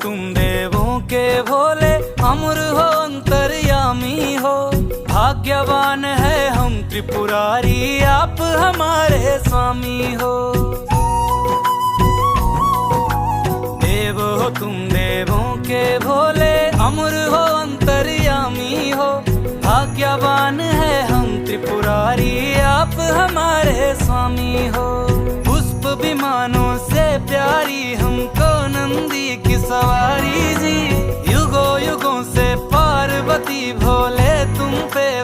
तुम देवों के भोले, अमर हो अंतर्यामी हो। भाग्यवान है हम त्रिपुरारी, आप हमारे स्वामी हो। देव हो तुम देवों के भोले, अमर हो अंतर्यामी हो। भाग्यवान है हम त्रिपुरारी, आप हमारे स्वामी हो। पुष्प विमानों से प्यारी हमको नंदी की सवारी जी। युगों युगों से पार्वती भोले तुम पे